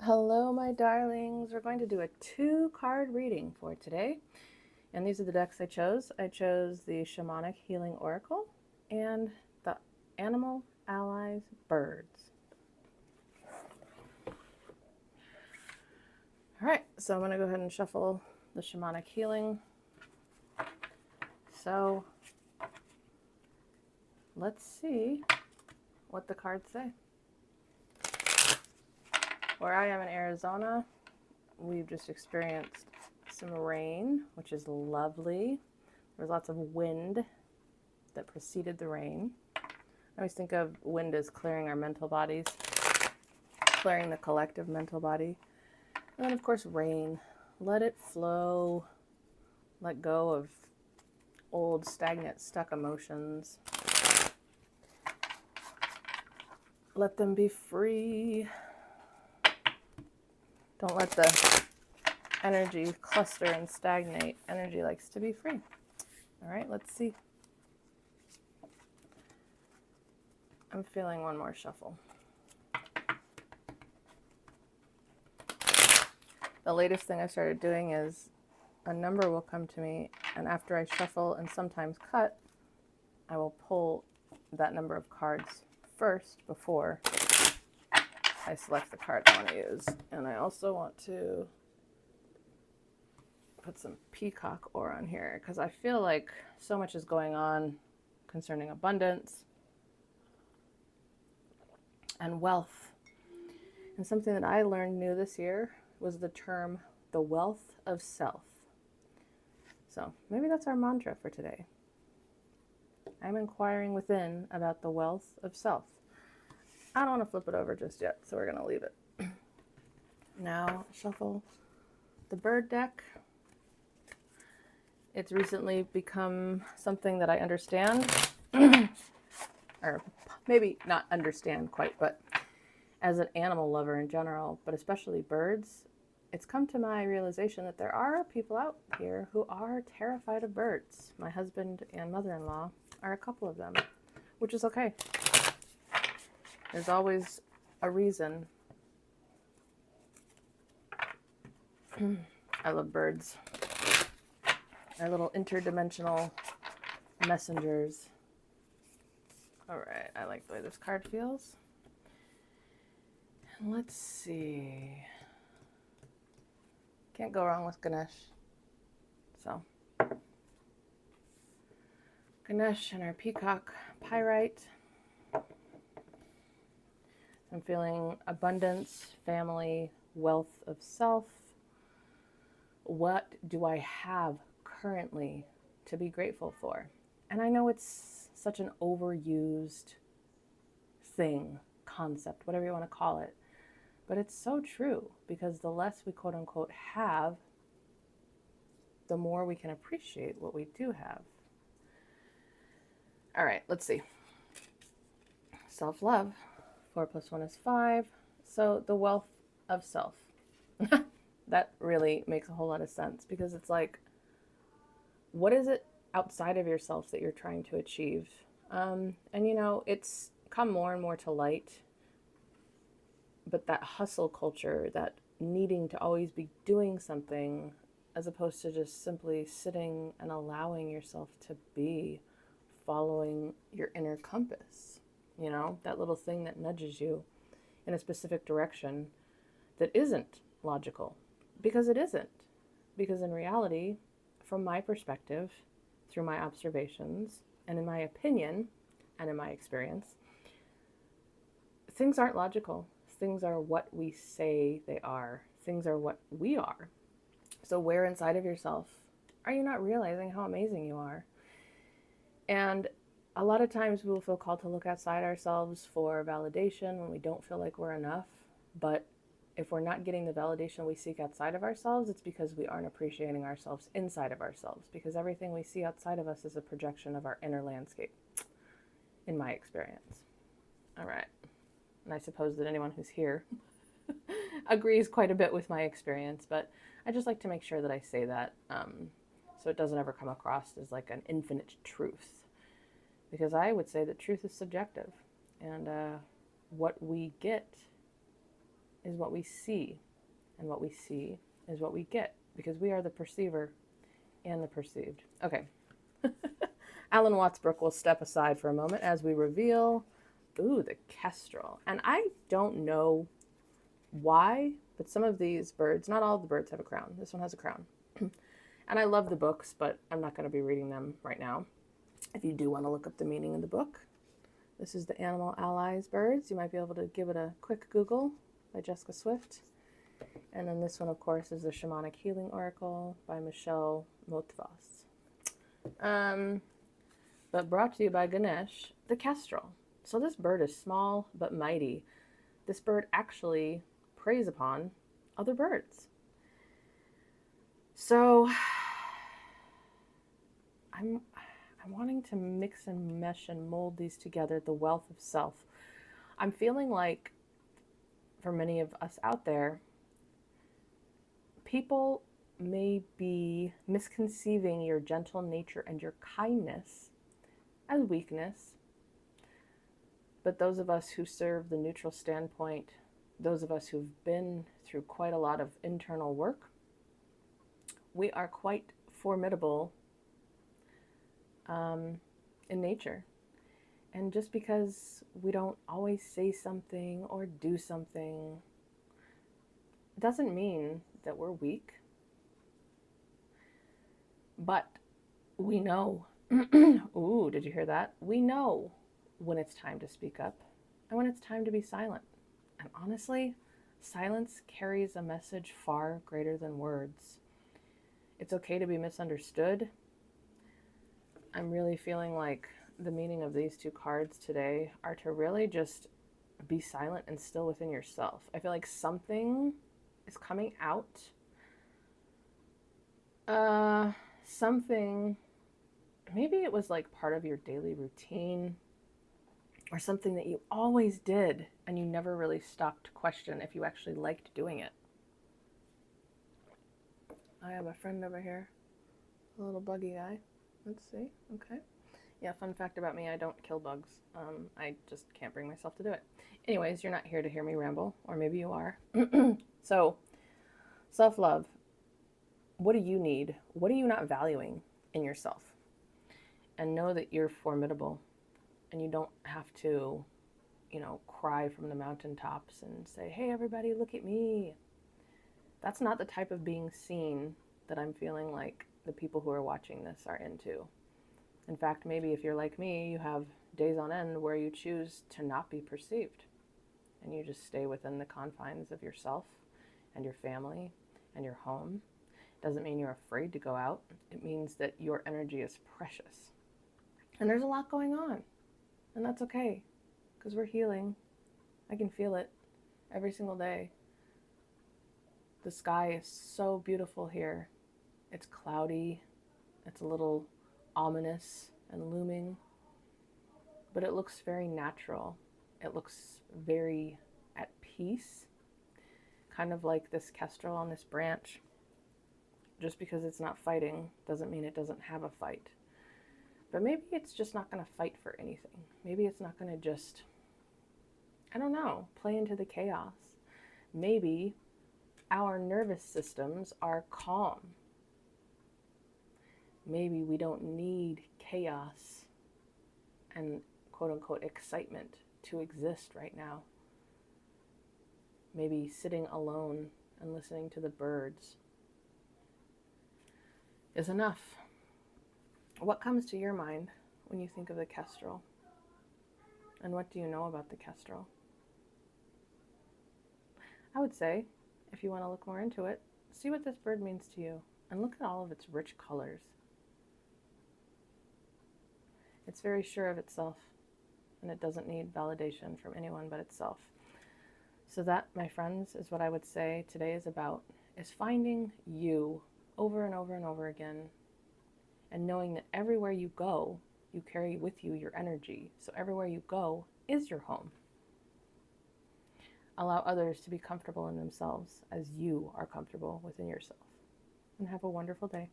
Hello, my darlings. We're going to do a 2-card reading for today. And these are the decks I chose. I chose the Shamanic Healing Oracle and the Animal Allies Birds. All right, so I'm going to go ahead and shuffle the Shamanic Healing. So let's see what the cards say. Where I am in Arizona, we've just experienced some rain, which is lovely. There's lots of wind that preceded the rain. I always think of wind as clearing our mental bodies, clearing the collective mental body. And then, of course, rain. Let it flow. Let go of old, stagnant, stuck emotions. Let them be free. Don't let the energy cluster and stagnate. Energy likes to be free. All right, let's see. I'm feeling one more shuffle. The latest thing I started doing is a number will come to me, and after I shuffle and sometimes cut, I will pull that number of cards first before I select the card I want to use. And I also want to put some peacock ore on here because I feel like so much is going on concerning abundance and wealth. And something that I learned new this year was the term the wealth of self. So maybe that's our mantra for today. I'm inquiring within about the wealth of self. I don't want to flip it over just yet, so we're going to leave it. Now, shuffle the bird deck. It's recently become something that I understand, or maybe not understand quite, but as an animal lover in general, but especially birds, it's come to my realization that there are people out here who are terrified of birds. My husband and mother-in-law are a couple of them, which is okay. There's always a reason. I love birds. They're little interdimensional messengers. All right, I like the way this card feels. And let's see. Can't go wrong with Ganesh. So, Ganesh and our peacock pyrite. I'm feeling abundance, family, wealth of self. What do I have currently to be grateful for? And I know it's such an overused thing, concept, whatever you want to call it. But it's so true because the less we quote unquote have, the more we can appreciate what we do have. All right, let's see. Self-love. 4 + 1 is 5. So the wealth of self. That really makes a whole lot of sense because it's like, what is it outside of yourself that you're trying to achieve? And you know, it's come more and more to light, but that hustle culture, that needing to always be doing something as opposed to just simply sitting and allowing yourself to be, following your inner compass, you know, that little thing that nudges you in a specific direction that isn't logical, because it isn't. Because in reality, from my perspective, through my observations, and in my opinion, and in my experience, things aren't logical. Things are what we say they are. Things are what we are. So where inside of yourself are you not realizing how amazing you are? And a lot of times we will feel called to look outside ourselves for validation when we don't feel like we're enough. But if we're not getting the validation we seek outside of ourselves, it's because we aren't appreciating ourselves inside of ourselves, because everything we see outside of us is a projection of our inner landscape, in my experience. All right. And I suppose that anyone who's here agrees quite a bit with my experience, but I just like to make sure that I say that so it doesn't ever come across as like an infinite truth, because I would say that truth is subjective, and what we get is what we see, and what we see is what we get, because we are the perceiver and the perceived. Okay. Alan Wattsbrook will step aside for a moment as we reveal, the kestrel. And I don't know why, but some of these birds, not all of the birds have a crown. This one has a crown. And I love the books, but I'm not going to be reading them right now. If you do want to look up the meaning of the book, this is the Animal Allies Birds. You might be able to give it a quick Google by Jessica Swift. And then this one, of course, is the Shamanic Healing Oracle by Michelle Motvas. But brought to you by Ganesh, the kestrel. So this bird is small but mighty. This bird actually preys upon other birds. So I'm wanting to mix and mesh and mold these together, the wealth of self. I'm feeling like, for many of us out there, people may be misconceiving your gentle nature and your kindness as weakness. But those of us who serve the neutral standpoint, those of us who've been through quite a lot of internal work, we are quite formidable in nature. And just because we don't always say something or do something doesn't mean that we're weak. But we know, ooh, did you hear that? We know when it's time to speak up and when it's time to be silent. And honestly, silence carries a message far greater than words. It's okay to be misunderstood. I'm really feeling like the meaning of these two cards today are to really just be silent and still within yourself. I feel like something is coming out. Something, maybe it was like part of your daily routine or something that you always did and you never really stopped to question if you actually liked doing it. I have a friend over here, a little buggy guy. Let's see. Okay. Yeah, fun fact about me, I don't kill bugs. I just can't bring myself to do it. Anyways, you're not here to hear me ramble, or maybe you are. So, self-love. What do you need? What are you not valuing in yourself? And know that you're formidable, and you don't have to, cry from the mountaintops and say, hey, everybody, look at me. That's not the type of being seen that I'm feeling like the people who are watching this are into. In fact, maybe if you're like me, you have days on end where you choose to not be perceived. And you just stay within the confines of yourself and your family and your home. Doesn't mean you're afraid to go out. It means that your energy is precious. And there's a lot going on. And that's okay, because we're healing. I can feel it every single day. The sky is so beautiful here. It's cloudy. It's a little ominous and looming. But it looks very natural. It looks very at peace. Kind of like this kestrel on this branch. Just because it's not fighting doesn't mean it doesn't have a fight. But maybe it's just not going to fight for anything. Maybe it's not going to just, play into the chaos. Maybe our nervous systems are calm. Maybe we don't need chaos and quote-unquote excitement to exist right now. Maybe sitting alone and listening to the birds is enough. What comes to your mind when you think of the kestrel? And what do you know about the kestrel? I would say, if you want to look more into it, see what this bird means to you and look at all of its rich colors. It's very sure of itself, and it doesn't need validation from anyone but itself. So that, my friends, is what I would say today is about, is finding you over and over and over again, and knowing that everywhere you go, you carry with you your energy. So everywhere you go is your home. Allow others to be comfortable in themselves as you are comfortable within yourself. And have a wonderful day.